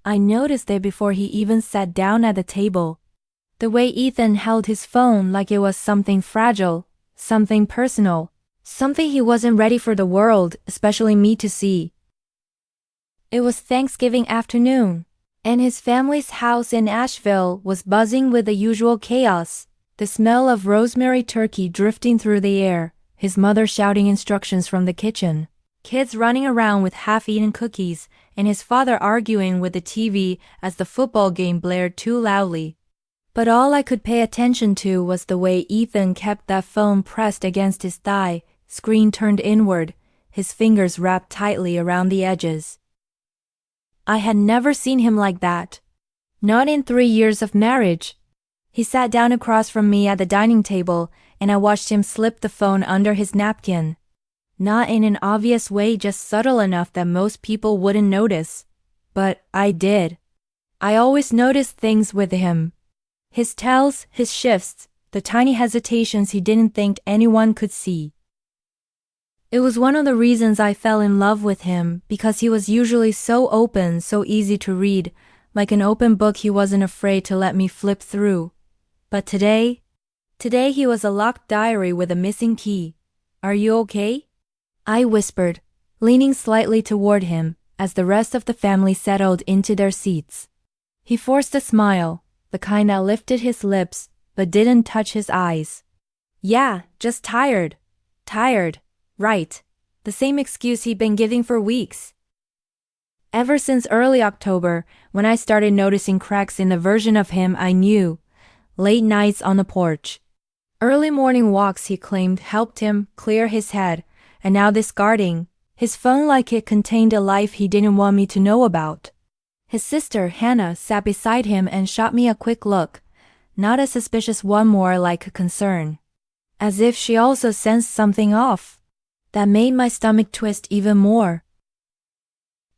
I noticed it before he even sat down at the table. The way Ethan held his phone like it was something fragile, something personal, something he wasn't ready for the world, especially me, to see. It was Thanksgiving afternoon, and his family's house in Asheville was buzzing with the usual chaos, the smell of rosemary turkey drifting through the air, his mother shouting instructions from the kitchen, kids running around with half-eaten cookies, and his father arguing with the TV as the football game blared too loudly. But all I could pay attention to was the way Ethan kept that phone pressed against his thigh, screen turned inward, his fingers wrapped tightly around the edges. I had never seen him like that. Not in 3 years of marriage. He sat down across from me at the dining table, and I watched him slip the phone under his napkin. Not in an obvious way, just subtle enough that most people wouldn't notice. But I did. I always noticed things with him. His tells, his shifts, the tiny hesitations he didn't think anyone could see. It was one of the reasons I fell in love with him, because he was usually so open, so easy to read, like an open book he wasn't afraid to let me flip through. But today he was a locked diary with a missing key. "Are you okay?" I whispered, leaning slightly toward him, as the rest of the family settled into their seats. He forced a smile, the kind that lifted his lips, but didn't touch his eyes. "Yeah, just tired. Tired. Right. The same excuse he'd been giving for weeks." Ever since early October, when I started noticing cracks in the version of him I knew. Late nights on the porch. Early morning walks he claimed helped him clear his head, and now this guarding his phone like it contained a life he didn't want me to know about. His sister, Hannah, sat beside him and shot me a quick look, not a suspicious one, more like a concern. As if she also sensed something off. That made my stomach twist even more.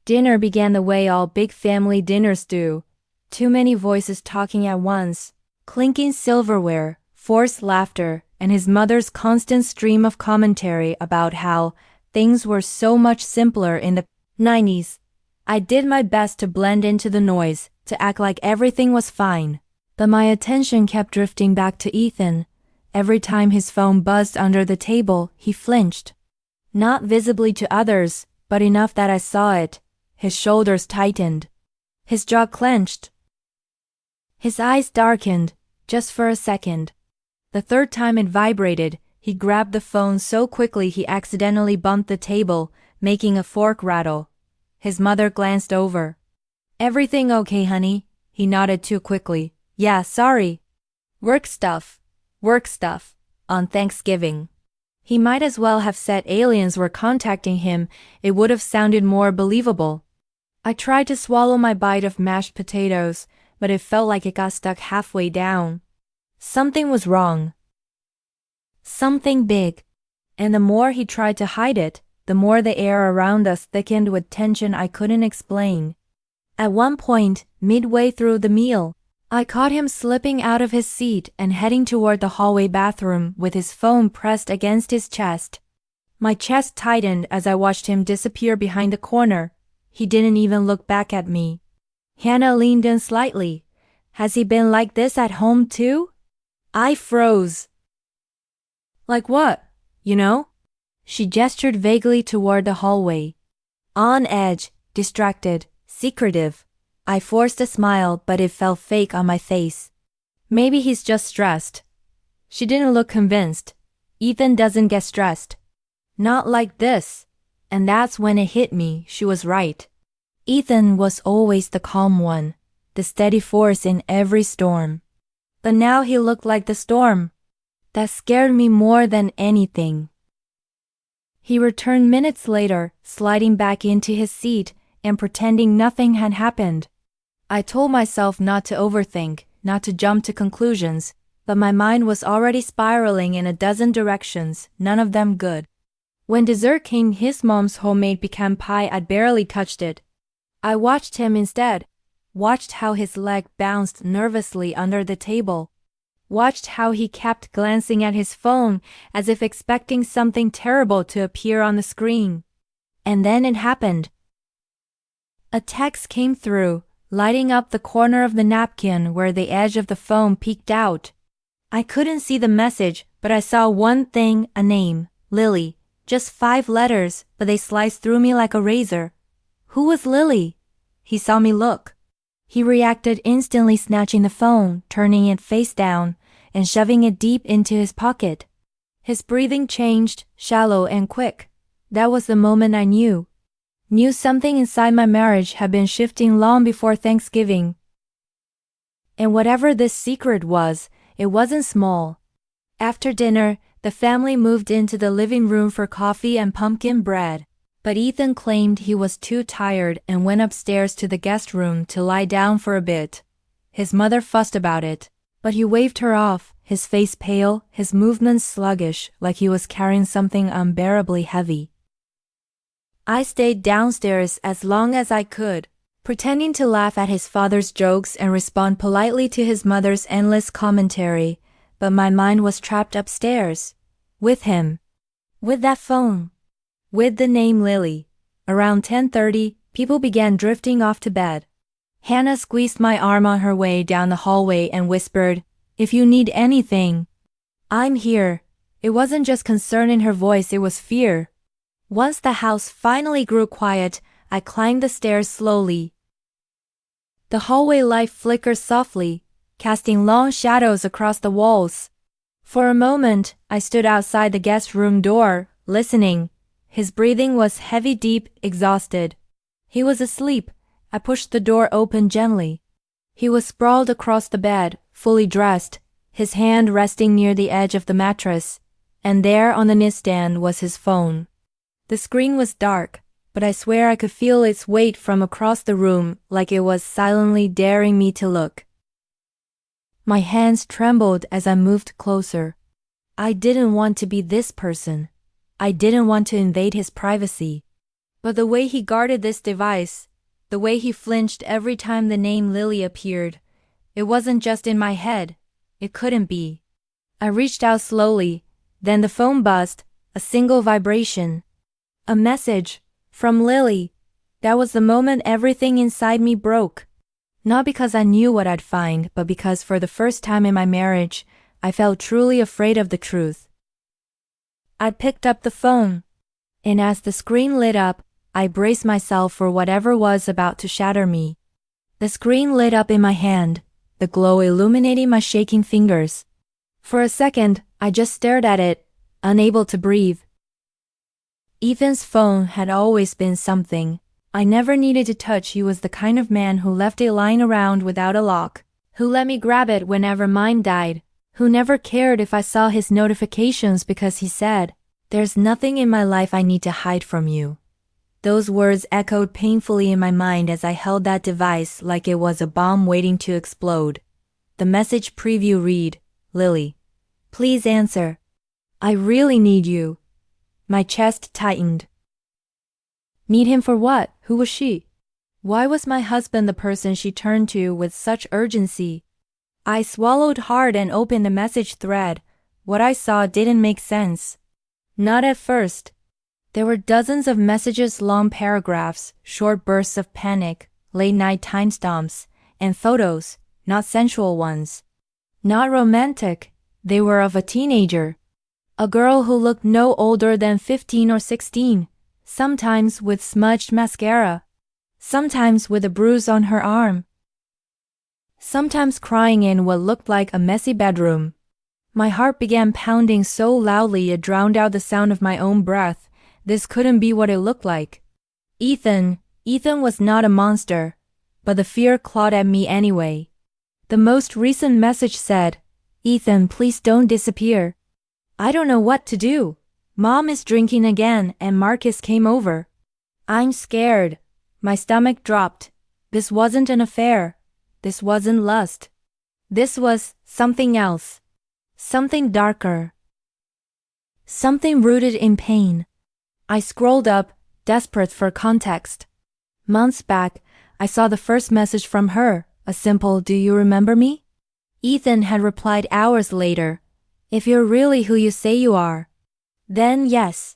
Dinner began the way all big family dinners do. Too many voices talking at once, clinking silverware, forced laughter, and his mother's constant stream of commentary about how things were so much simpler in the 90s. I did my best to blend into the noise, to act like everything was fine. But my attention kept drifting back to Ethan. Every time his phone buzzed under the table, he flinched. Not visibly to others, but enough that I saw it. His shoulders tightened. His jaw clenched. His eyes darkened, just for a second. The third time it vibrated, he grabbed the phone so quickly he accidentally bumped the table, making a fork rattle. His mother glanced over. "Everything okay, honey?" He nodded too quickly. "Yeah, sorry. Work stuff. On Thanksgiving." He might as well have said aliens were contacting him. It would have sounded more believable. I tried to swallow my bite of mashed potatoes, but it felt like it got stuck halfway down. Something was wrong. Something big. And the more he tried to hide it, the more the air around us thickened with tension I couldn't explain. At one point, midway through the meal, I caught him slipping out of his seat and heading toward the hallway bathroom with his phone pressed against his chest. My chest tightened as I watched him disappear behind the corner. He didn't even look back at me. Hannah leaned in slightly. "Has he been like this at home too?" I froze. "Like what, you know?" She gestured vaguely toward the hallway. "On edge, distracted, secretive." I forced a smile, but it felt fake on my face. "Maybe he's just stressed." She didn't look convinced. "Ethan doesn't get stressed. Not like this." And that's when it hit me, she was right. Ethan was always the calm one, the steady force in every storm. But now he looked like the storm. That scared me more than anything. He returned minutes later, sliding back into his seat and pretending nothing had happened. I told myself not to overthink, not to jump to conclusions, but my mind was already spiraling in a dozen directions, none of them good. When dessert came, his mom's homemade pecan pie, I'd barely touched it. I watched him instead, watched how his leg bounced nervously under the table, watched how he kept glancing at his phone as if expecting something terrible to appear on the screen. And then it happened. A text came through, lighting up the corner of the napkin where the edge of the phone peeked out. I couldn't see the message, but I saw one thing, a name, Lily. Just 5 letters, but they sliced through me like a razor. Who was Lily? He saw me look. He reacted instantly, snatching the phone, turning it face down, and shoving it deep into his pocket. His breathing changed, shallow and quick. That was the moment I knew something inside my marriage had been shifting long before Thanksgiving. And whatever this secret was, it wasn't small. After dinner, the family moved into the living room for coffee and pumpkin bread, but Ethan claimed he was too tired and went upstairs to the guest room to lie down for a bit. His mother fussed about it, but he waved her off, his face pale, his movements sluggish, like he was carrying something unbearably heavy. I stayed downstairs as long as I could, pretending to laugh at his father's jokes and respond politely to his mother's endless commentary, but my mind was trapped upstairs. With him. With that phone. With the name Lily. Around 10:30, people began drifting off to bed. Hannah squeezed my arm on her way down the hallway and whispered, "If you need anything, I'm here." It wasn't just concern in her voice, it was fear. Once the house finally grew quiet, I climbed the stairs slowly. The hallway light flickered softly, casting long shadows across the walls. For a moment, I stood outside the guest room door, listening. His breathing was heavy, deep, exhausted. He was asleep. I pushed the door open gently. He was sprawled across the bed, fully dressed, his hand resting near the edge of the mattress, and there on the nightstand was his phone. The screen was dark, but I swear I could feel its weight from across the room, like it was silently daring me to look. My hands trembled as I moved closer. I didn't want to be this person. I didn't want to invade his privacy. But the way he guarded this device, the way he flinched every time the name Lily appeared, it wasn't just in my head. It couldn't be. I reached out slowly, then the phone buzzed, a single vibration. A message from Lily. That was the moment everything inside me broke. Not because I knew what I'd find, but because for the first time in my marriage, I felt truly afraid of the truth. I picked up the phone, and as the screen lit up, I braced myself for whatever was about to shatter me. The screen lit up in my hand, the glow illuminating my shaking fingers. For a second, I just stared at it, unable to breathe. Ethan's phone had always been something I never needed to touch. He was the kind of man who left it lying around without a lock, who let me grab it whenever mine died, who never cared if I saw his notifications because he said, "There's nothing in my life I need to hide from you." Those words echoed painfully in my mind as I held that device like it was a bomb waiting to explode. The message preview read, "Lily, please answer. I really need you." My chest tightened. Need him for what? Who was she? Why was my husband the person she turned to with such urgency? I swallowed hard and opened the message thread. What I saw didn't make sense. Not at first. There were dozens of messages, long paragraphs, short bursts of panic, late-night timestamps, and photos, not sensual ones. Not romantic. They were of a teenager. A girl who looked no older than 15 or 16, sometimes with smudged mascara, sometimes with a bruise on her arm, sometimes crying in what looked like a messy bedroom. My heart began pounding so loudly it drowned out the sound of my own breath. This couldn't be what it looked like. Ethan was not a monster, but the fear clawed at me anyway. The most recent message said, "Ethan, please don't disappear. I don't know what to do. Mom is drinking again and Marcus came over. I'm scared." My stomach dropped. This wasn't an affair. This wasn't lust. This was something else. Something darker. Something rooted in pain. I scrolled up, desperate for context. Months back, I saw the first message from her, a simple "Do you remember me?" Ethan had replied hours later, "If you're really who you say you are, then yes."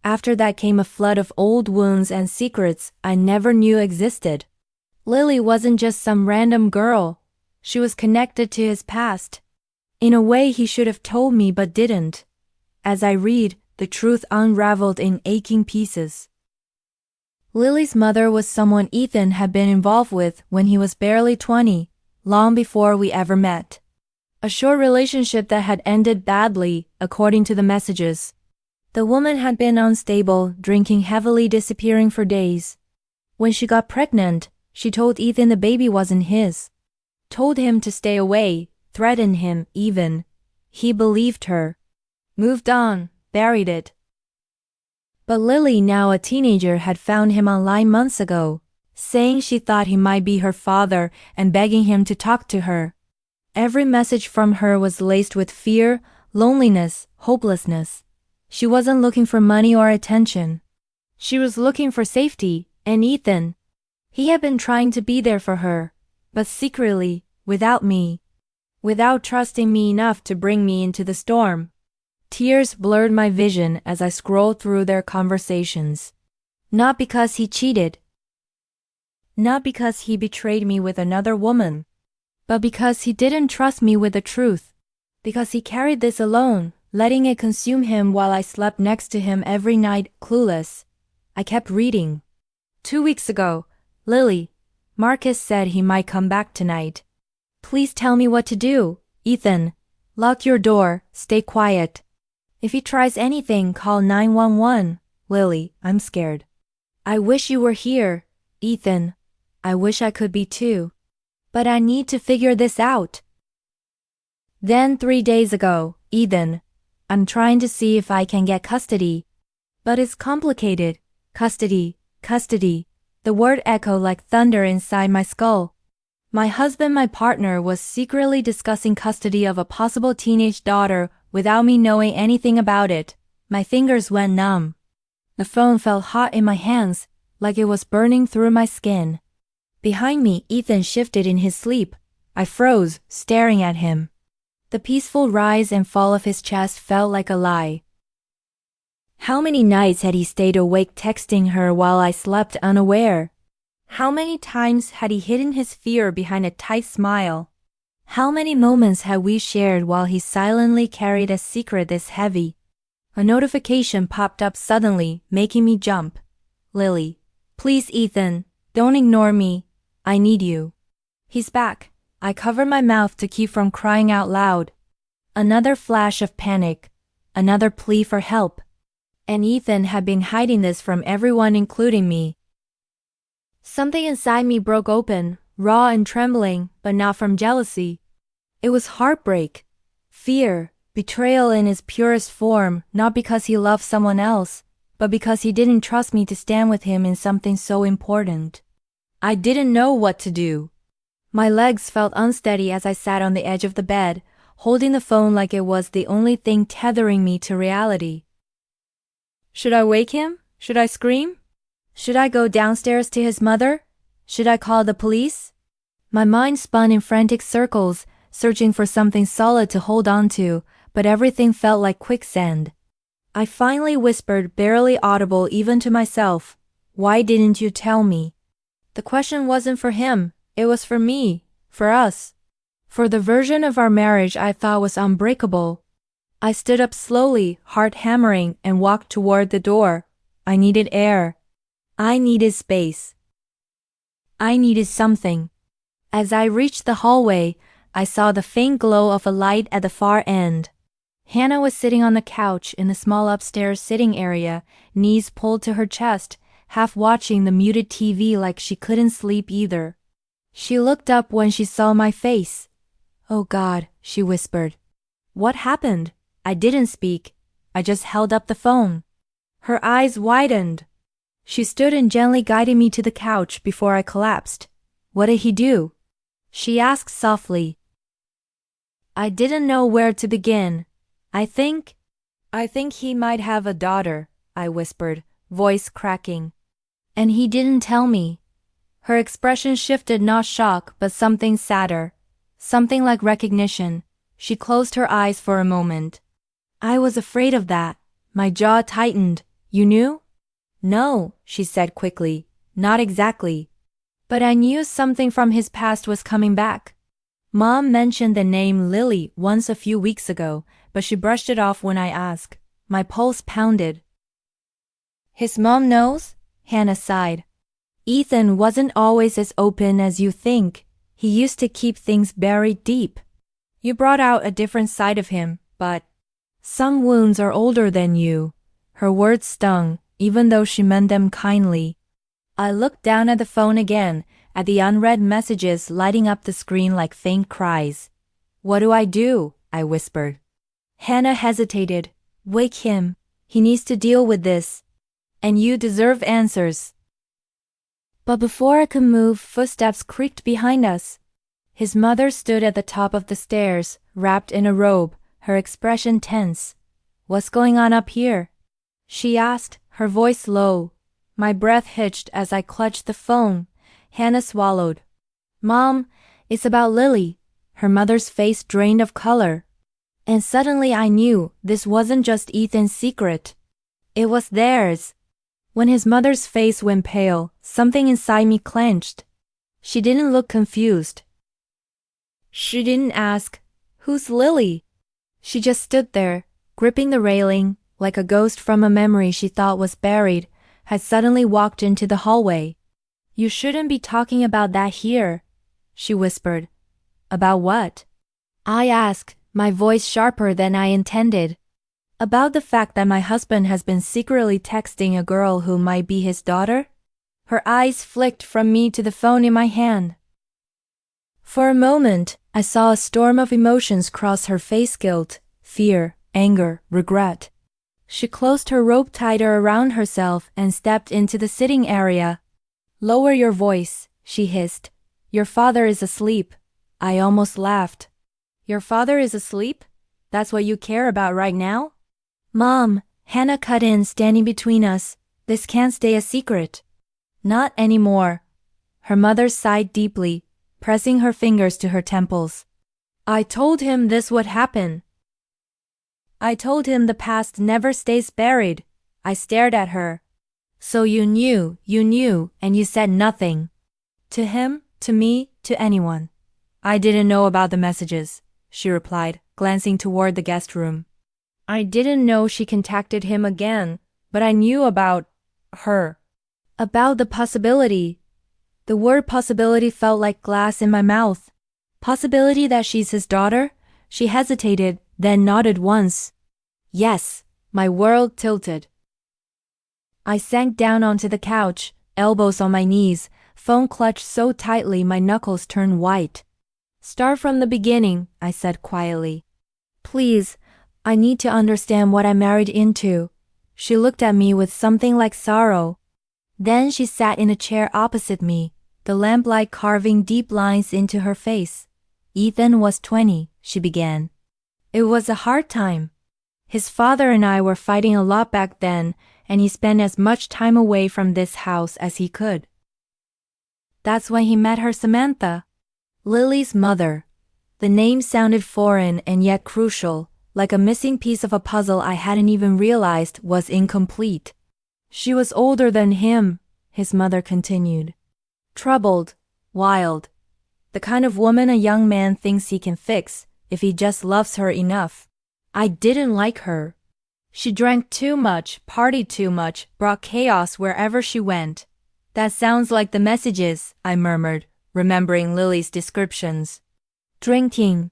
After that came a flood of old wounds and secrets I never knew existed. Lily wasn't just some random girl. She was connected to his past. In a way he should have told me but didn't. As I read, the truth unraveled in aching pieces. Lily's mother was someone Ethan had been involved with when he was barely 20, long before we ever met. A short relationship that had ended badly, according to the messages. The woman had been unstable, drinking heavily, disappearing for days. When she got pregnant, she told Ethan the baby wasn't his. Told him to stay away, threatened him even. He believed her. Moved on, buried it. But Lily, now a teenager, had found him online months ago, saying she thought he might be her father and begging him to talk to her. Every message from her was laced with fear, loneliness, hopelessness. She wasn't looking for money or attention. She was looking for safety, and Ethan. He had been trying to be there for her, but secretly, without me. Without trusting me enough to bring me into the storm. Tears blurred my vision as I scrolled through their conversations. Not because he cheated. Not because he betrayed me with another woman. But because he didn't trust me with the truth. Because he carried this alone, letting it consume him while I slept next to him every night, clueless. I kept reading. 2 weeks ago, Lily, Marcus said he might come back tonight. Please tell me what to do, Ethan. Lock your door, stay quiet. If he tries anything, call 911. Lily, I'm scared. I wish you were here, Ethan. I wish I could be too. But I need to figure this out. Then 3 days ago, Ethan. I'm trying to see if I can get custody. But it's complicated. Custody. The word echoed like thunder inside my skull. My husband, my partner, was secretly discussing custody of a possible teenage daughter without me knowing anything about it. My fingers went numb. The phone felt hot in my hands, like it was burning through my skin. Behind me, Ethan shifted in his sleep. I froze, staring at him. The peaceful rise and fall of his chest felt like a lie. How many nights had he stayed awake texting her while I slept unaware? How many times had he hidden his fear behind a tight smile? How many moments had we shared while he silently carried a secret this heavy? A notification popped up suddenly, making me jump. Lily. Please, Ethan, don't ignore me. I need you. He's back. I covered my mouth to keep from crying out loud. Another flash of panic. Another plea for help. And Ethan had been hiding this from everyone, including me. Something inside me broke open, raw and trembling, but not from jealousy. It was heartbreak, fear, betrayal in its purest form, not because he loved someone else, but because he didn't trust me to stand with him in something so important. I didn't know what to do. My legs felt unsteady as I sat on the edge of the bed, holding the phone like it was the only thing tethering me to reality. Should I wake him? Should I scream? Should I go downstairs to his mother? Should I call the police? My mind spun in frantic circles, searching for something solid to hold on to, but everything felt like quicksand. I finally whispered, barely audible even to myself, "Why didn't you tell me?" The question wasn't for him, it was for me, for us. For the version of our marriage I thought was unbreakable. I stood up slowly, heart hammering, and walked toward the door. I needed air. I needed space. I needed something. As I reached the hallway, I saw the faint glow of a light at the far end. Hannah was sitting on the couch in the small upstairs sitting area, knees pulled to her chest, half watching the muted TV like she couldn't sleep either. She looked up when she saw my face. "Oh God," she whispered. "What happened?" I didn't speak. I just held up the phone. Her eyes widened. She stood and gently guided me to the couch before I collapsed. "What did he do?" she asked softly. I didn't know where to begin. I think he might have a daughter," I whispered, voice cracking. "And he didn't tell me." Her expression shifted, not shock, but something sadder. Something like recognition. She closed her eyes for a moment. "I was afraid of that." My jaw tightened. "You knew?" "No," she said quickly. "Not exactly." But I knew something from his past was coming back. Mom mentioned the name Lily once a few weeks ago, but she brushed it off when I asked. My pulse pounded. His mom knows? Hannah sighed. Ethan wasn't always as open as you think. He used to keep things buried deep. You brought out a different side of him, but some wounds are older than you. Her words stung, even though she meant them kindly. I looked down at the phone again, at the unread messages lighting up the screen like faint cries. What do? I whispered. Hannah hesitated. Wake him. He needs to deal with this. And you deserve answers. But before I could move, footsteps creaked behind us. His mother stood at the top of the stairs, wrapped in a robe, her expression tense. What's going on up here? She asked, her voice low. My breath hitched as I clutched the phone. Hannah swallowed. Mom, it's about Lily. Her mother's face drained of color. And suddenly I knew this wasn't just Ethan's secret. It was theirs. When his mother's face went pale, something inside me clenched. She didn't look confused. She didn't ask, "Who's Lily?" She just stood there, gripping the railing, like a ghost from a memory she thought was buried, had suddenly walked into the hallway. You shouldn't be talking about that here, she whispered. About what? I asked, my voice sharper than I intended. About the fact that my husband has been secretly texting a girl who might be his daughter? Her eyes flicked from me to the phone in my hand. For a moment, I saw a storm of emotions cross her face: guilt, fear, anger, regret. She closed her robe tighter around herself and stepped into the sitting area. Lower your voice, she hissed. Your father is asleep. I almost laughed. Your father is asleep? That's what you care about right now? Mom, Hannah cut in, standing between us. This can't stay a secret. Not anymore. Her mother sighed deeply, pressing her fingers to her temples. I told him this would happen. I told him the past never stays buried. I stared at her. So you knew, and you said nothing. To him, to me, to anyone. I didn't know about the messages, she replied, glancing toward the guest room. I didn't know she contacted him again, but I knew about her. About the possibility. The word possibility felt like glass in my mouth. Possibility that she's his daughter? She hesitated, then nodded once. Yes, my world tilted. I sank down onto the couch, elbows on my knees, phone clutched so tightly my knuckles turned white. Start from the beginning, I said quietly. Please, I need to understand what I married into. She looked at me with something like sorrow. Then she sat in a chair opposite me, the lamplight carving deep lines into her face. Ethan was 20, she began. It was a hard time. His father and I were fighting a lot back then, and he spent as much time away from this house as he could. That's when he met her, Samantha. Lily's mother. The name sounded foreign and yet crucial, like a missing piece of a puzzle I hadn't even realized was incomplete. She was older than him, his mother continued. Troubled, wild. The kind of woman a young man thinks he can fix, if he just loves her enough. I didn't like her. She drank too much, partied too much, brought chaos wherever she went. That sounds like the messages, I murmured, remembering Lily's descriptions. Drinking.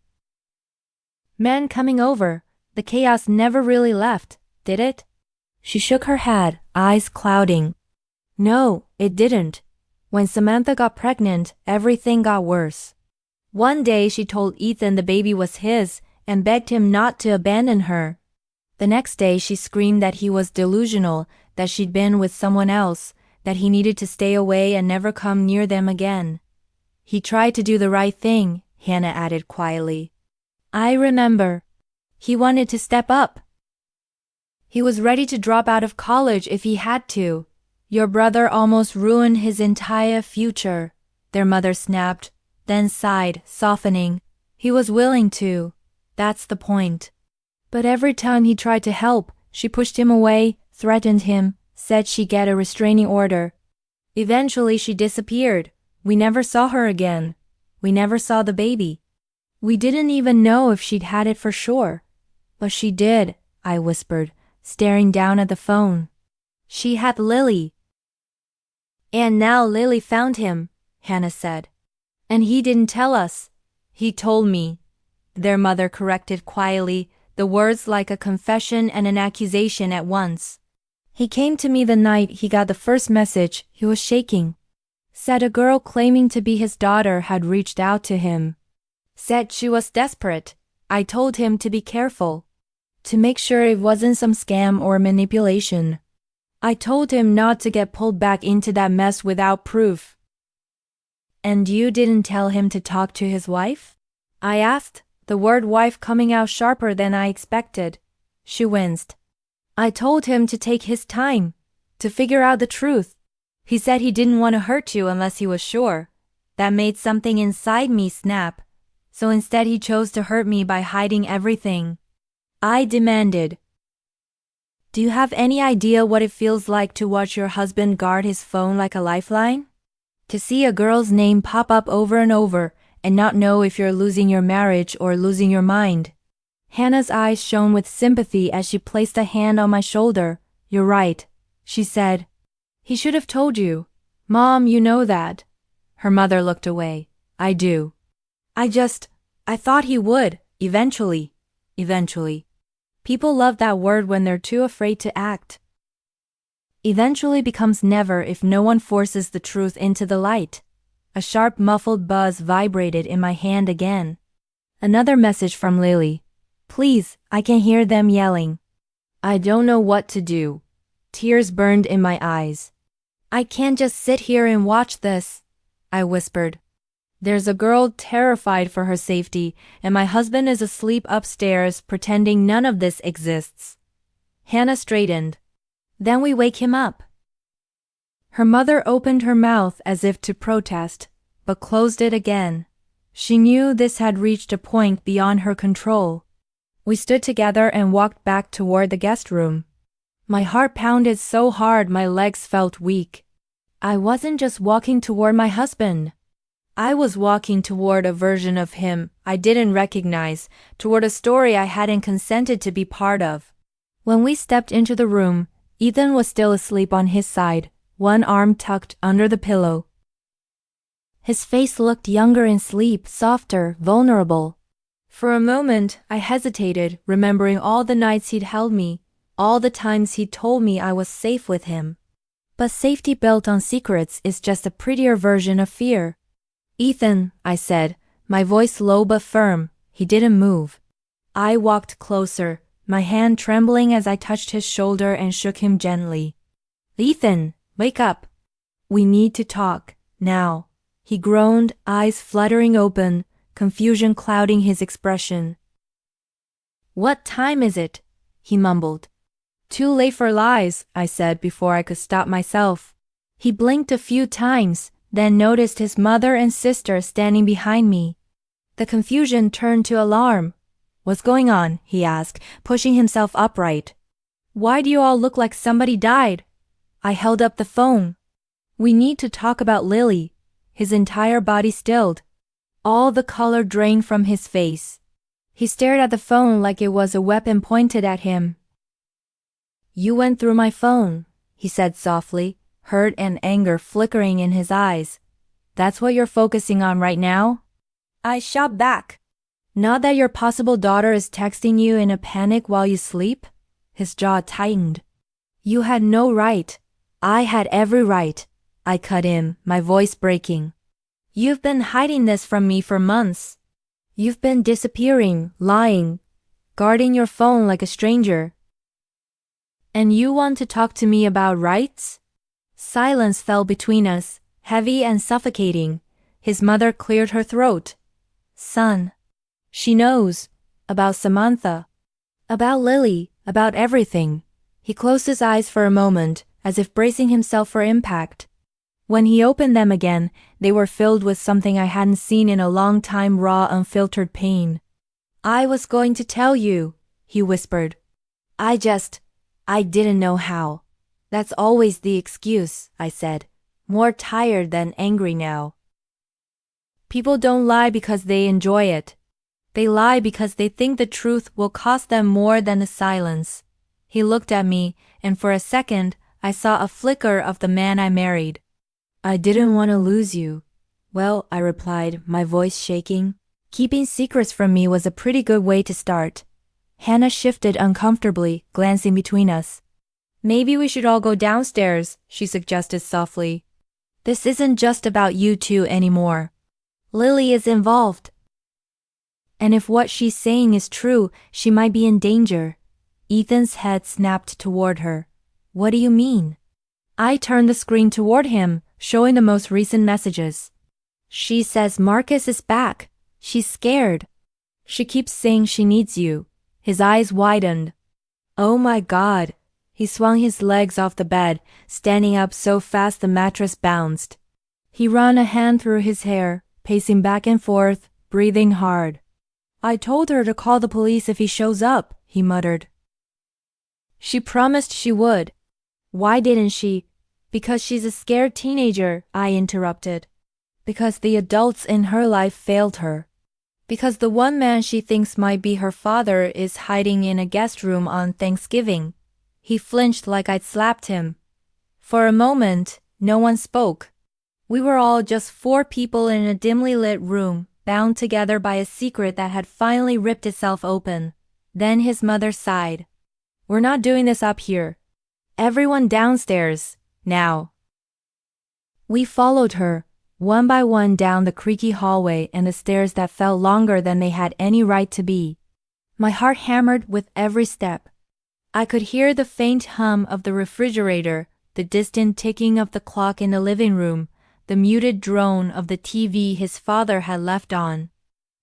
Men coming over. The chaos never really left, did it? She shook her head, eyes clouding. No, it didn't. When Samantha got pregnant, everything got worse. One day she told Ethan the baby was his and begged him not to abandon her. The next day she screamed that he was delusional, that she'd been with someone else, that he needed to stay away and never come near them again. He tried to do the right thing, Hannah added quietly. I remember. He wanted to step up. He was ready to drop out of college if he had to. Your brother almost ruined his entire future, their mother snapped, then sighed, softening. He was willing to. That's the point. But every time he tried to help, she pushed him away, threatened him, said she'd get a restraining order. Eventually she disappeared, We never saw her again. We never saw the baby. We didn't even know if she'd had it for sure. But she did, I whispered, staring down at the phone. She had Lily. And now Lily found him, Hannah said. And he didn't tell us. He told me. Their mother corrected quietly, the words like a confession and an accusation at once. He came to me the night he got the first message. He was shaking. Said a girl claiming to be his daughter had reached out to him. Said she was desperate. I told him to be careful. To make sure it wasn't some scam or manipulation. I told him not to get pulled back into that mess without proof. And you didn't tell him to talk to his wife? I asked, the word wife coming out sharper than I expected. She winced. I told him to take his time, to figure out the truth. He said he didn't want to hurt you unless he was sure. That made something inside me snap. So instead he chose to hurt me by hiding everything. I demanded. Do you have any idea what it feels like to watch your husband guard his phone like a lifeline? To see a girl's name pop up over and over and not know if you're losing your marriage or losing your mind. Hannah's eyes shone with sympathy as she placed a hand on my shoulder. You're right, she said. He should have told you. Mom, you know that. Her mother looked away. I do. I thought he would, eventually. Eventually. People love that word when they're too afraid to act. Eventually becomes never if no one forces the truth into the light. A sharp muffled buzz vibrated in my hand again. Another message from Lily. Please, I can hear them yelling. I don't know what to do. Tears burned in my eyes. I can't just sit here and watch this, I whispered. There's a girl terrified for her safety, and my husband is asleep upstairs pretending none of this exists. Hannah straightened. Then we wake him up. Her mother opened her mouth as if to protest, but closed it again. She knew this had reached a point beyond her control. We stood together and walked back toward the guest room. My heart pounded so hard my legs felt weak. I wasn't just walking toward my husband. I was walking toward a version of him I didn't recognize, toward a story I hadn't consented to be part of. When we stepped into the room, Ethan was still asleep on his side, one arm tucked under the pillow. His face looked younger in sleep, softer, vulnerable. For a moment, I hesitated, remembering all the nights he'd held me, all the times he'd told me I was safe with him. But safety built on secrets is just a prettier version of fear. Ethan, I said, my voice low but firm. He didn't move. I walked closer, my hand trembling as I touched his shoulder and shook him gently. Ethan, wake up. We need to talk, now. He groaned, eyes fluttering open, confusion clouding his expression. What time is it? He mumbled. Too late for lies, I said before I could stop myself. He blinked a few times, then noticed his mother and sister standing behind me. The confusion turned to alarm. What's going on? He asked, pushing himself upright. Why do you all look like somebody died? I held up the phone. We need to talk about Lily. His entire body stilled. All the color drained from his face. He stared at the phone like it was a weapon pointed at him. You went through my phone, he said softly, hurt and anger flickering in his eyes. That's what you're focusing on right now? I shot back. Not that your possible daughter is texting you in a panic while you sleep? His jaw tightened. You had no right. I had every right. I cut in, my voice breaking. You've been hiding this from me for months. You've been disappearing, lying, guarding your phone like a stranger. And you want to talk to me about rights? Silence fell between us, heavy and suffocating. His mother cleared her throat. Son. She knows. About Samantha. About Lily. About everything. He closed his eyes for a moment, as if bracing himself for impact. When he opened them again, they were filled with something I hadn't seen in a long time, raw, unfiltered pain. I was going to tell you, he whispered. I didn't know how. That's always the excuse, I said, more tired than angry now. People don't lie because they enjoy it. They lie because they think the truth will cost them more than the silence. He looked at me, and for a second, I saw a flicker of the man I married. I didn't want to lose you. Well, I replied, my voice shaking. Keeping secrets from me was a pretty good way to start. Hannah shifted uncomfortably, glancing between us. Maybe we should all go downstairs, she suggested softly. This isn't just about you two anymore. Lily is involved. And if what she's saying is true, she might be in danger. Ethan's head snapped toward her. What do you mean? I turned the screen toward him, showing the most recent messages. She says Marcus is back. She's scared. She keeps saying she needs you. His eyes widened. Oh my God. He swung his legs off the bed, standing up so fast the mattress bounced. He ran a hand through his hair, pacing back and forth, breathing hard. I told her to call the police if he shows up, he muttered. She promised she would. Why didn't she? Because she's a scared teenager, I interrupted. Because the adults in her life failed her. Because the one man she thinks might be her father is hiding in a guest room on Thanksgiving. He flinched like I'd slapped him. For a moment, no one spoke. We were all just four people in a dimly lit room, bound together by a secret that had finally ripped itself open. Then his mother sighed. We're not doing this up here. Everyone downstairs, now. We followed her, one by one down the creaky hallway and the stairs that felt longer than they had any right to be. My heart hammered with every step. I could hear the faint hum of the refrigerator, the distant ticking of the clock in the living room, the muted drone of the TV his father had left on.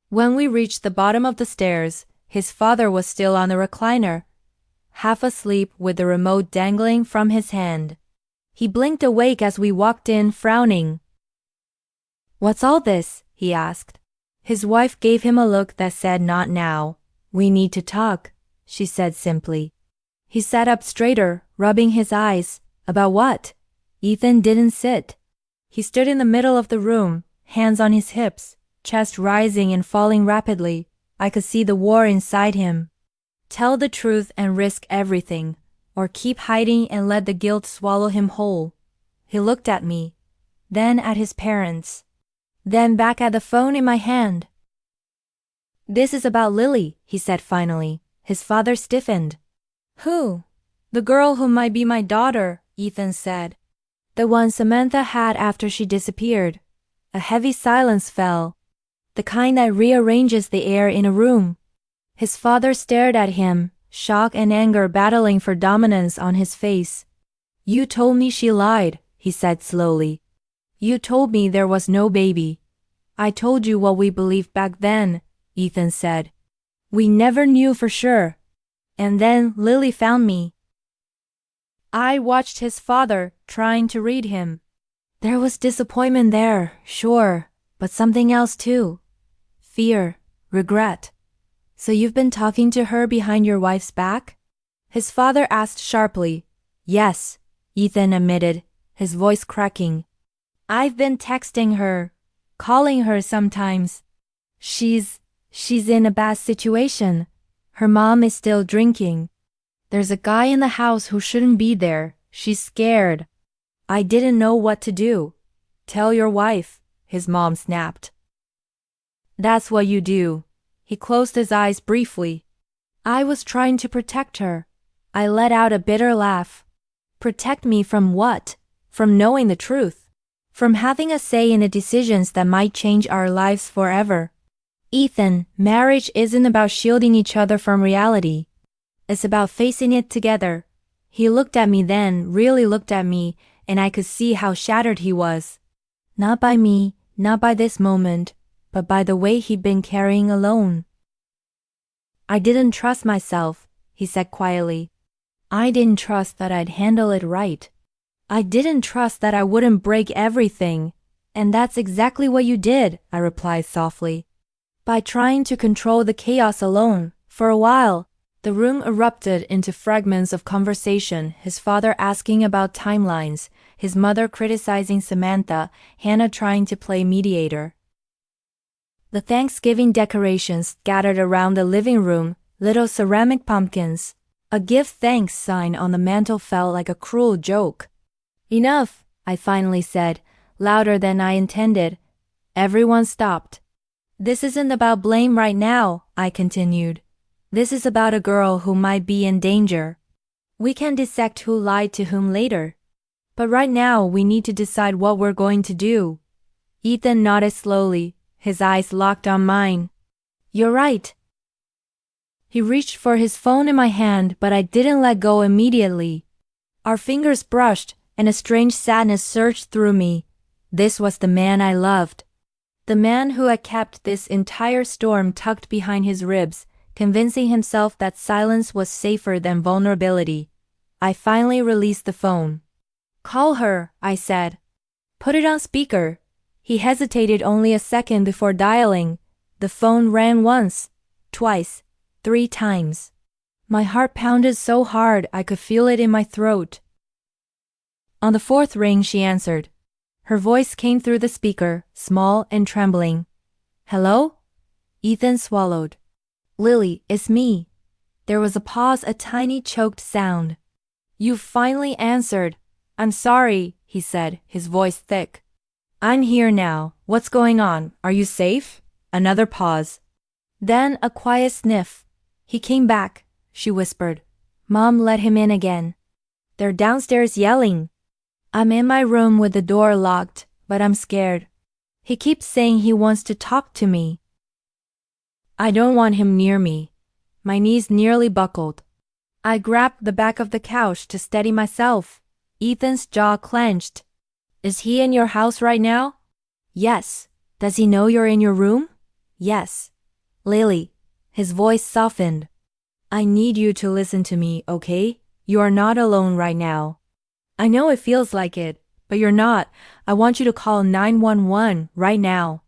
When we reached the bottom of the stairs, his father was still on the recliner, half asleep with the remote dangling from his hand. He blinked awake as we walked in, frowning. What's all this? He asked. His wife gave him a look that said not now. We need to talk, she said simply. He sat up straighter, rubbing his eyes. About what? Ethan didn't sit. He stood in the middle of the room, hands on his hips, chest rising and falling rapidly. I could see the war inside him. Tell the truth and risk everything, or keep hiding and let the guilt swallow him whole. He looked at me, then at his parents, then back at the phone in my hand. This is about Lily, he said finally. His father stiffened. Who? The girl who might be my daughter, Ethan said. The one Samantha had after she disappeared. A heavy silence fell, the kind that rearranges the air in a room. His father stared at him, shock and anger battling for dominance on his face. You told me she lied, he said slowly. You told me there was no baby. I told you what we believed back then, Ethan said. We never knew for sure. And then Lily found me. I watched his father, trying to read him. There was disappointment there, sure, but something else too. Fear, regret. So you've been talking to her behind your wife's back? His father asked sharply. Yes, Ethan admitted, his voice cracking. I've been texting her, calling her sometimes. She's in a bad situation. Her mom is still drinking. There's a guy in the house who shouldn't be there. She's scared. I didn't know what to do. Tell your wife, his mom snapped. That's what you do. He closed his eyes briefly. I was trying to protect her. I let out a bitter laugh. Protect me from what? From knowing the truth. From having a say in the decisions that might change our lives forever. Ethan, marriage isn't about shielding each other from reality. It's about facing it together. He looked at me then, really looked at me, and I could see how shattered he was. Not by me, not by this moment, but by the way he'd been carrying alone. I didn't trust myself, he said quietly. I didn't trust that I'd handle it right. I didn't trust that I wouldn't break everything. And that's exactly what you did, I replied softly. By trying to control the chaos alone, for a while, the room erupted into fragments of conversation, his father asking about timelines, his mother criticizing Samantha, Hannah trying to play mediator. The Thanksgiving decorations gathered around the living room, little ceramic pumpkins. A give thanks sign on the mantel felt like a cruel joke. Enough, I finally said, louder than I intended. Everyone stopped. This isn't about blame right now, I continued. This is about a girl who might be in danger. We can dissect who lied to whom later. But right now we need to decide what we're going to do. Ethan nodded slowly, his eyes locked on mine. You're right. He reached for his phone in my hand, but I didn't let go immediately. Our fingers brushed, and a strange sadness surged through me. This was the man I loved. The man who had kept this entire storm tucked behind his ribs, convincing himself that silence was safer than vulnerability. I finally released the phone. Call her, I said. Put it on speaker. He hesitated only a second before dialing. The phone rang once, twice, 3 times. My heart pounded so hard I could feel it in my throat. On the 4th ring she answered. Her voice came through the speaker, small and trembling. Hello? Ethan swallowed. Lily, it's me. There was a pause, a tiny choked sound. You've finally answered. I'm sorry, he said, his voice thick. I'm here now. What's going on? Are you safe? Another pause. Then a quiet sniff. He came back, she whispered. Mom let him in again. They're downstairs yelling. I'm in my room with the door locked, but I'm scared. He keeps saying he wants to talk to me. I don't want him near me. My knees nearly buckled. I grabbed the back of the couch to steady myself. Ethan's jaw clenched. Is he in your house right now? Yes. Does he know you're in your room? Yes. Lily. His voice softened. I need you to listen to me, okay? You are not alone right now. I know it feels like it, but you're not. I want you to call 911 right now.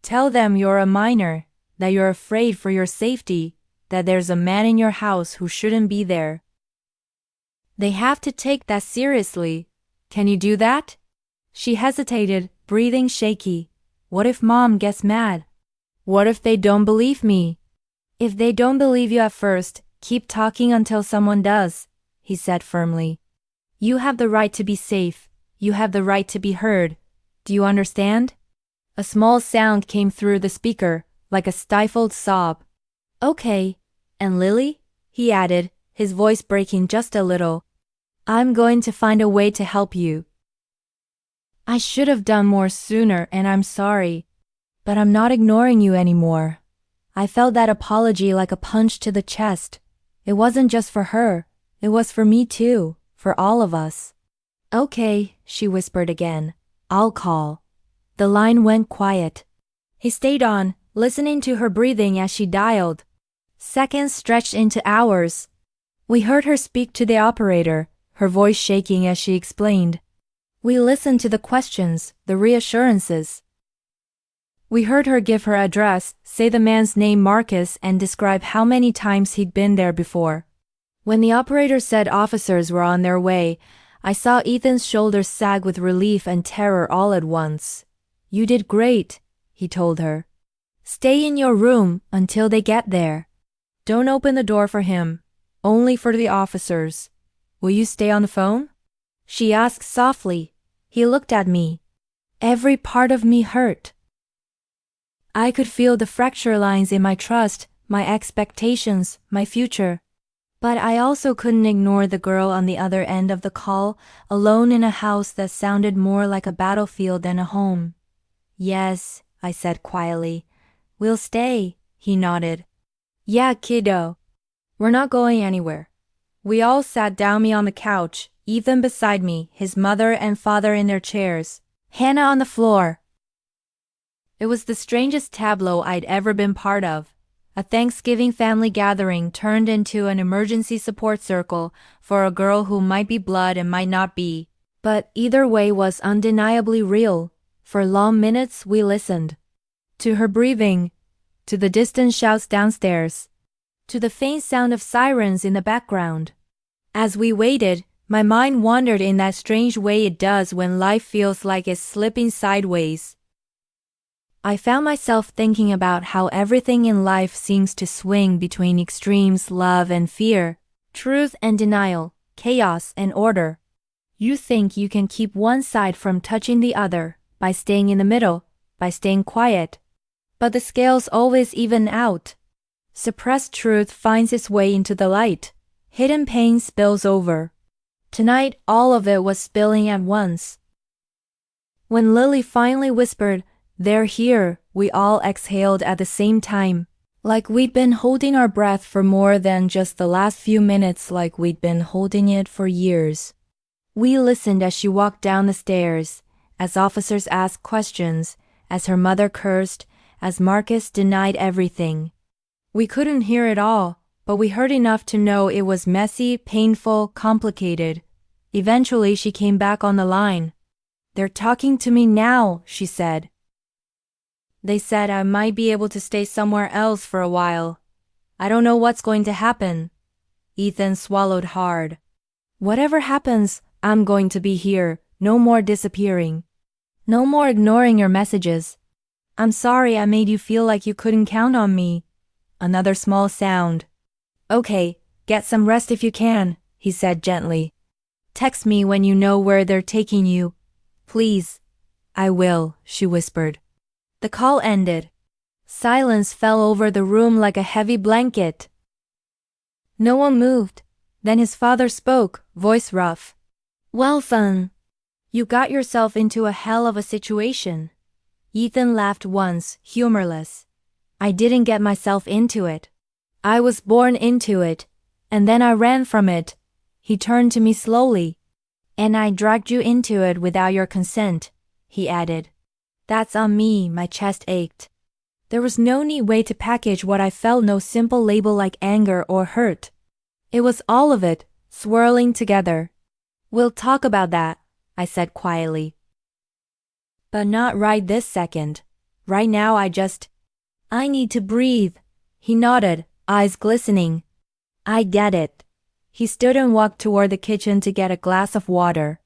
Tell them you're a minor, that you're afraid for your safety, that there's a man in your house who shouldn't be there. They have to take that seriously. Can you do that? She hesitated, breathing shaky. What if Mom gets mad? What if they don't believe me? If they don't believe you at first, keep talking until someone does, he said firmly. You have the right to be safe. You have the right to be heard. Do you understand? A small sound came through the speaker, like a stifled sob. Okay. And Lily? He added, his voice breaking just a little. I'm going to find a way to help you. I should have done more sooner, and I'm sorry. But I'm not ignoring you anymore. I felt that apology like a punch to the chest. It wasn't just for her. It was for me too, for all of us. Okay, she whispered again. I'll call. The line went quiet. He stayed on, listening to her breathing as she dialed. Seconds stretched into hours. We heard her speak to the operator, her voice shaking as she explained. We listened to the questions, the reassurances. We heard her give her address, say the man's name Marcus, and describe how many times he'd been there before. When the operator said officers were on their way, I saw Ethan's shoulders sag with relief and terror all at once. You did great, he told her. Stay in your room until they get there. Don't open the door for him, only for the officers. Will you stay on the phone? She asked softly. He looked at me. Every part of me hurt. I could feel the fracture lines in my trust, my expectations, my future. But I also couldn't ignore the girl on the other end of the call, alone in a house that sounded more like a battlefield than a home. Yes, I said quietly. We'll stay, he nodded. Yeah, kiddo. We're not going anywhere. We all sat down me on the couch, Ethan beside me, his mother and father in their chairs, Hannah on the floor. It was the strangest tableau I'd ever been part of. A Thanksgiving family gathering turned into an emergency support circle for a girl who might be blood and might not be. But either way was undeniably real. For long minutes we listened. To her breathing, to the distant shouts downstairs, to the faint sound of sirens in the background. As we waited, my mind wandered in that strange way it does when life feels like it's slipping sideways. I found myself thinking about how everything in life seems to swing between extremes: love and fear, truth and denial, chaos and order. You think you can keep one side from touching the other by staying in the middle, by staying quiet. But the scales always even out. Suppressed truth finds its way into the light. Hidden pain spills over. Tonight, all of it was spilling at once. When Lily finally whispered, "They're here," we all exhaled at the same time. Like we'd been holding our breath for more than just the last few minutes, like we'd been holding it for years. We listened as she walked down the stairs, as officers asked questions, as her mother cursed, as Marcus denied everything. We couldn't hear it all, but we heard enough to know it was messy, painful, complicated. Eventually she came back on the line. "They're talking to me now," she said. "They said I might be able to stay somewhere else for a while. I don't know what's going to happen." Ethan swallowed hard. "Whatever happens, I'm going to be here. No more disappearing. No more ignoring your messages. I'm sorry I made you feel like you couldn't count on me." Another small sound. "Okay, get some rest if you can," he said gently. "Text me when you know where they're taking you. Please." "I will," she whispered. The call ended. Silence fell over the room like a heavy blanket. No one moved. Then his father spoke, voice rough. "Well, Fun, you got yourself into a hell of a situation." Ethan laughed once, humorless. "I didn't get myself into it. I was born into it, and then I ran from it." He turned to me slowly. "And I dragged you into it without your consent," he added. "That's on me." My chest ached. There was no neat way to package what I felt, no simple label like anger or hurt. It was all of it, swirling together. "We'll talk about that," I said quietly. "But not right this second. Right now I need to breathe." He nodded, eyes glistening. "I get it." He stood and walked toward the kitchen to get a glass of water.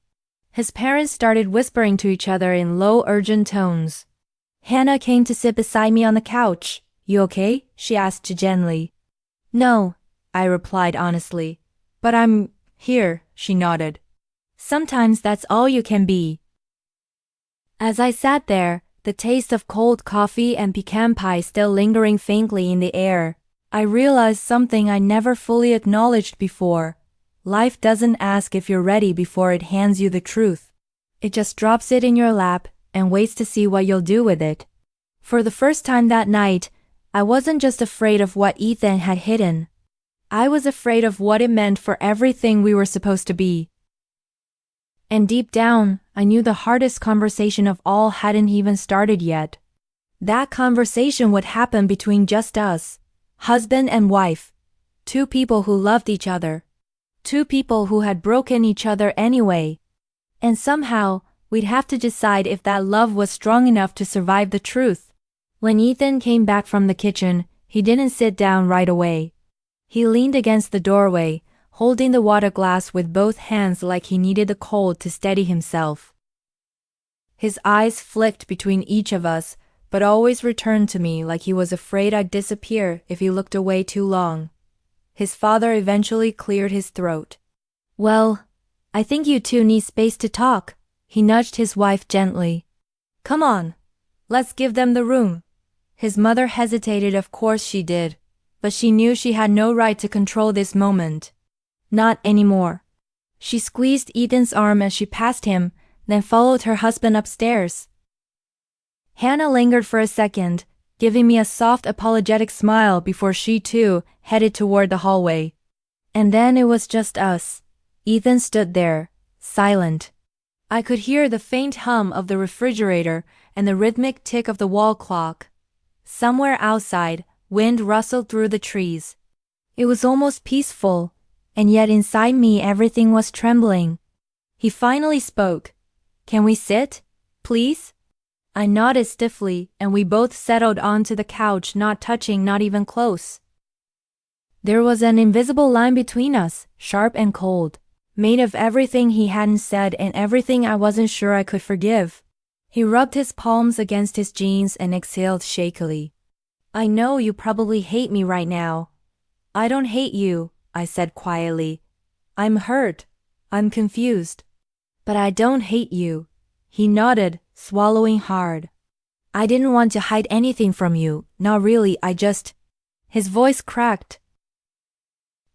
His parents started whispering to each other in low, urgent tones. Hannah came to sit beside me on the couch. "You okay?" she asked gently. "No," I replied honestly. "But I'm here," she nodded. "Sometimes that's all you can be." As I sat there, the taste of cold coffee and pecan pie still lingering faintly in the air, I realized something I never fully acknowledged before. Life doesn't ask if you're ready before it hands you the truth. It just drops it in your lap and waits to see what you'll do with it. For the first time that night, I wasn't just afraid of what Ethan had hidden. I was afraid of what it meant for everything we were supposed to be. And deep down, I knew the hardest conversation of all hadn't even started yet. That conversation would happen between just us, husband and wife, two people who loved each other, two people who had broken each other anyway. And somehow, we'd have to decide if that love was strong enough to survive the truth. When Ethan came back from the kitchen, he didn't sit down right away. He leaned against the doorway, holding the water glass with both hands like he needed the cold to steady himself. His eyes flicked between each of us, but always returned to me like he was afraid I'd disappear if he looked away too long. His father eventually cleared his throat. "Well, I think you two need space to talk." He nudged his wife gently. "Come on, let's give them the room." His mother hesitated. Of course she did, but she knew she had no right to control this moment. Not anymore. She squeezed Ethan's arm as she passed him, then followed her husband upstairs. Hannah lingered for a second, giving me a soft apologetic smile before she too headed toward the hallway. And then it was just us. Ethan stood there, silent. I could hear the faint hum of the refrigerator and the rhythmic tick of the wall clock. Somewhere outside, wind rustled through the trees. It was almost peaceful, and yet inside me everything was trembling. He finally spoke. "Can we sit, please?" I nodded stiffly, and we both settled onto the couch, not touching, not even close. There was an invisible line between us, sharp and cold, made of everything he hadn't said and everything I wasn't sure I could forgive. He rubbed his palms against his jeans and exhaled shakily. I know you probably hate me right now. I don't hate you, I said quietly. I'm hurt. I'm confused. But I don't hate you. He nodded, swallowing hard. I didn't want to hide anything from you, not really, His voice cracked.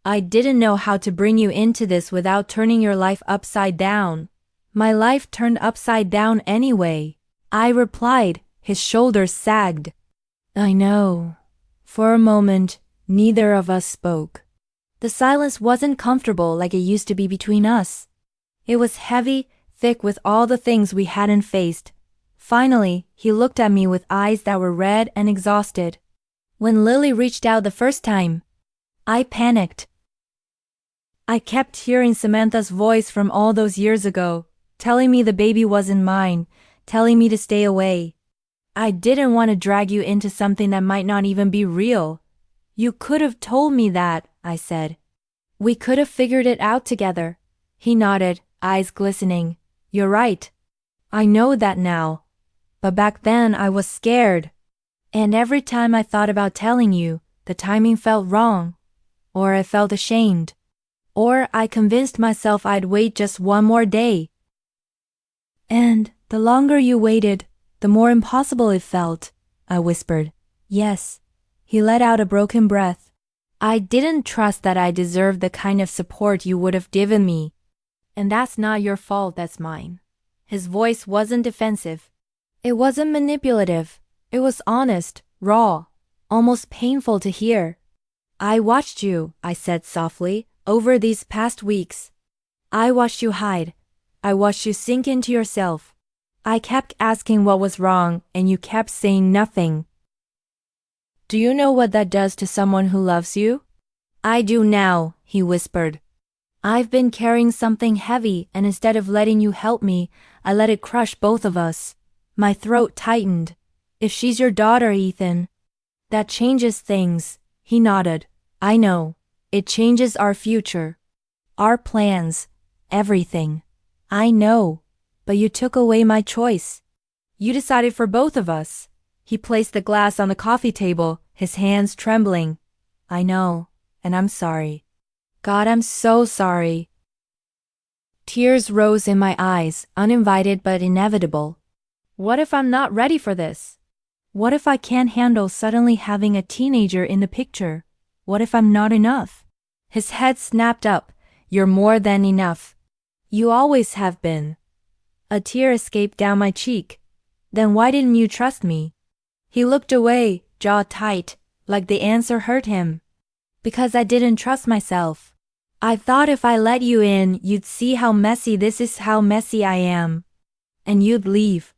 I didn't know how to bring you into this without turning your life upside down. My life turned upside down anyway, I replied, his shoulders sagged. I know. For a moment, neither of us spoke. The silence wasn't comfortable like it used to be between us. It was heavy, thick with all the things we hadn't faced. Finally, he looked at me with eyes that were red and exhausted. When Lily reached out the first time, I panicked. I kept hearing Samantha's voice from all those years ago, telling me the baby wasn't mine, telling me to stay away. I didn't want to drag you into something that might not even be real. You could have told me that, I said. We could have figured it out together. He nodded, eyes glistening. You're right. I know that now. But back then I was scared. And every time I thought about telling you, the timing felt wrong. Or I felt ashamed. Or I convinced myself I'd wait just one more day. And the longer you waited, the more impossible it felt, I whispered. Yes. He let out a broken breath. I didn't trust that I deserved the kind of support you would have given me. And that's not your fault, that's mine. His voice wasn't defensive. It wasn't manipulative. It was honest, raw, almost painful to hear. I watched you, I said softly, over these past weeks. I watched you hide. I watched you sink into yourself. I kept asking what was wrong, and you kept saying nothing. Do you know what that does to someone who loves you? I do now, he whispered. I've been carrying something heavy, and instead of letting you help me, I let it crush both of us. My throat tightened. If she's your daughter, Ethan, that changes things, he nodded. I know. It changes our future. Our plans. Everything. I know. But you took away my choice. You decided for both of us. He placed the glass on the coffee table, his hands trembling. I know, and I'm sorry. God, I'm so sorry. Tears rose in my eyes, uninvited but inevitable. What if I'm not ready for this? What if I can't handle suddenly having a teenager in the picture? What if I'm not enough? His head snapped up. You're more than enough. You always have been. A tear escaped down my cheek. Then why didn't you trust me? He looked away, jaw tight, like the answer hurt him. Because I didn't trust myself. I thought if I let you in, you'd see how messy this is, how messy I am. And you'd leave.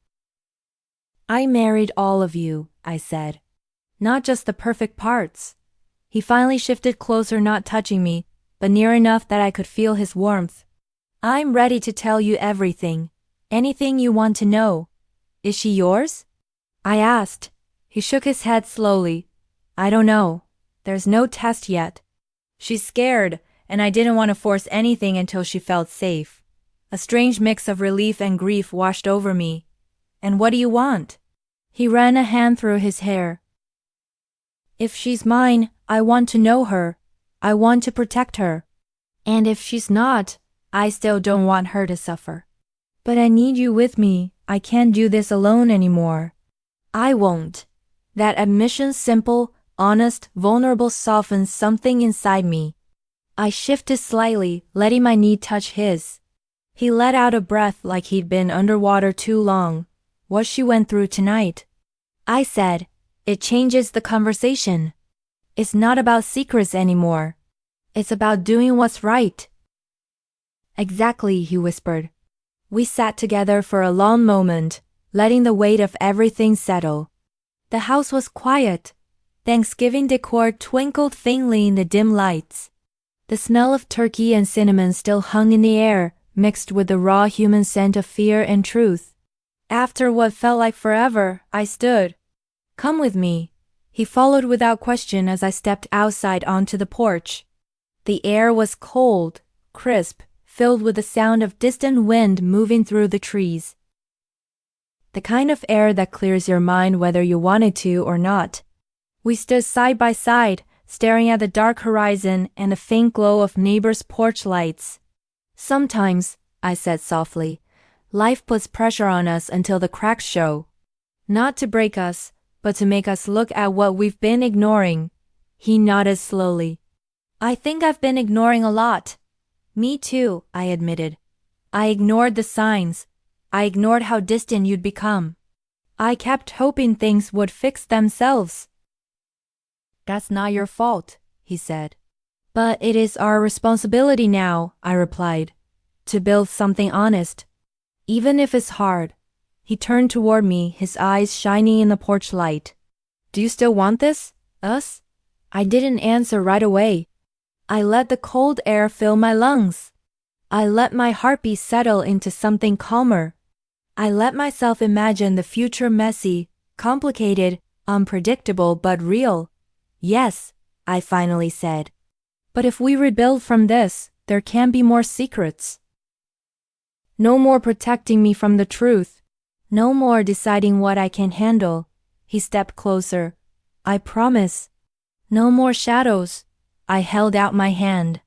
I married all of you, I said. Not just the perfect parts. He finally shifted closer, not touching me, but near enough that I could feel his warmth. I'm ready to tell you everything. Anything you want to know. Is she yours? I asked. He shook his head slowly. I don't know. There's no test yet. She's scared, and I didn't want to force anything until she felt safe. A strange mix of relief and grief washed over me. And what do you want? He ran a hand through his hair. If she's mine, I want to know her. I want to protect her. And if she's not, I still don't want her to suffer. But I need you with me. I can't do this alone anymore. I won't. That admission, simple, honest, vulnerable, softens something inside me. I shifted slightly, letting my knee touch his. He let out a breath like he'd been underwater too long. What she went through tonight. I said, it changes the conversation. It's not about secrets anymore. It's about doing what's right. Exactly, he whispered. We sat together for a long moment, letting the weight of everything settle. The house was quiet. Thanksgiving decor twinkled faintly in the dim lights. The smell of turkey and cinnamon still hung in the air, mixed with the raw human scent of fear and truth. After what felt like forever, I stood. Come with me. He followed without question as I stepped outside onto the porch. The air was cold, crisp, filled with the sound of distant wind moving through the trees. The kind of air that clears your mind whether you wanted to or not. We stood side by side, staring at the dark horizon and the faint glow of neighbors' porch lights. Sometimes, I said softly, life puts pressure on us until the cracks show. Not to break us, but to make us look at what we've been ignoring. He nodded slowly. I think I've been ignoring a lot. Me too, I admitted. I ignored the signs. I ignored how distant you'd become. I kept hoping things would fix themselves. That's not your fault, he said. But it is our responsibility now, I replied, to build something honest. Even if it's hard. He turned toward me, his eyes shining in the porch light. Do you still want this? Us? I didn't answer right away. I let the cold air fill my lungs. I let my heartbeat settle into something calmer. I let myself imagine the future messy, complicated, unpredictable but real. Yes, I finally said. But if we rebuild from this, there can be more secrets. No more protecting me from the truth. No more deciding what I can handle. He stepped closer. I promise. No more shadows. I held out my hand.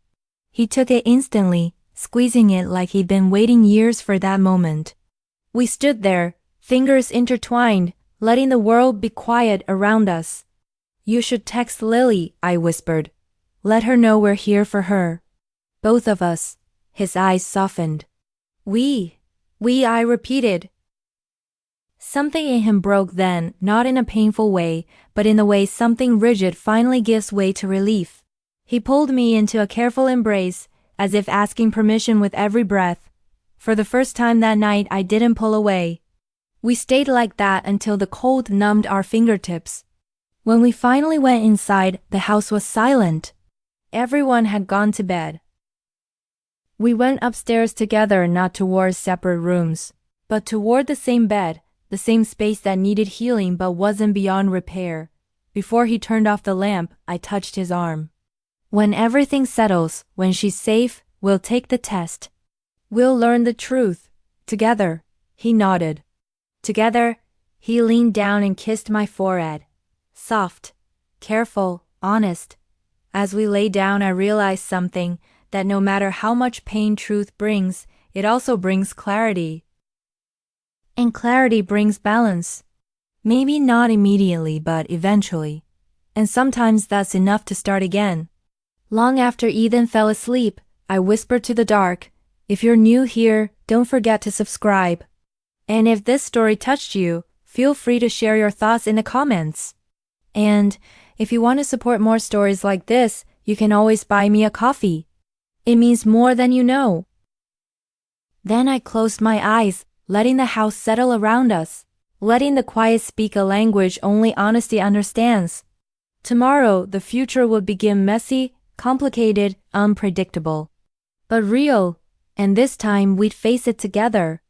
He took it instantly, squeezing it like he'd been waiting years for that moment. We stood there, fingers intertwined, letting the world be quiet around us. You should text Lily, I whispered. Let her know we're here for her. Both of us. His eyes softened. We, I repeated. Something in him broke then, not in a painful way, but in the way something rigid finally gives way to relief. He pulled me into a careful embrace, as if asking permission with every breath. For the first time that night, I didn't pull away. We stayed like that until the cold numbed our fingertips. When we finally went inside, the house was silent. Everyone had gone to bed. We went upstairs together, not towards separate rooms, but toward the same bed, the same space that needed healing but wasn't beyond repair. Before he turned off the lamp, I touched his arm. When everything settles, when she's safe, we'll take the test. We'll learn the truth. Together. He nodded. Together. He leaned down and kissed my forehead. Soft. Careful. Honest. As we lay down, I realized something, that no matter how much pain truth brings, it also brings clarity. And clarity brings balance. Maybe not immediately, but eventually. And sometimes that's enough to start again. Long after Ethan fell asleep, I whispered to the dark, if you're new here, don't forget to subscribe. And if this story touched you, feel free to share your thoughts in the comments. And if you want to support more stories like this, you can always buy me a coffee. It means more than you know. Then I closed my eyes, letting the house settle around us, letting the quiet speak a language only honesty understands. Tomorrow, the future would begin messy, complicated, unpredictable. But real, and this time we'd face it together.